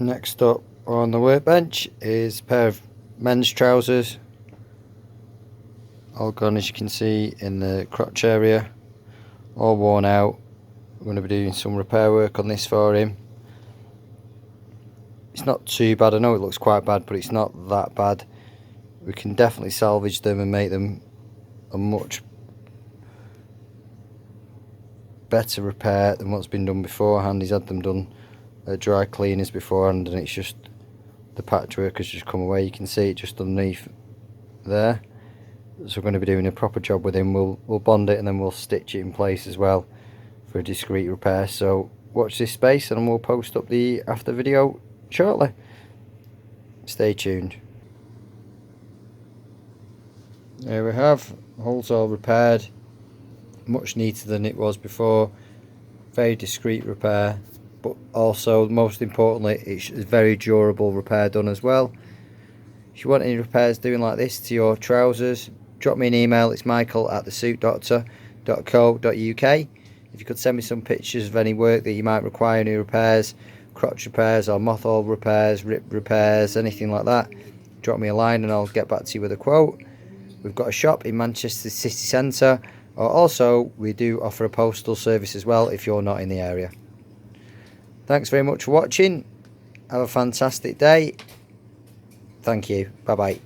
Next up on the workbench is a pair of men's trousers, all gone as you can see in the crotch area, all worn out. We're going to be doing some repair work on this for him. It's not too bad. I know it looks quite bad, but it's not that bad. We can definitely salvage them and make them a much better repair than what's been done beforehand. He's had them done at dry cleaners beforehand, and it's just the patchwork has just come away. You can see it just underneath there. So we're going to be doing a proper job with him. We'll bond it and then we'll stitch it in place as well for a discreet repair. So watch this space and we'll post up the after video shortly. Stay tuned. There we have, holes all repaired, much neater than it was before. Very discreet repair, but also most importantly it's a very durable repair done as well. If you want any repairs doing like this to your trousers, drop me an email. It's michael@thesuitdoctor.co.uk. If you could send me some pictures of any work that you might require, any repairs, crotch repairs or moth hole repairs, rip repairs, anything like that, drop me a line and I'll get back to you with a quote. We've got a shop in Manchester city centre, or also we do offer a postal service as well if you're not in the area. Thanks very much for watching. Have a fantastic day. Thank you. Bye bye.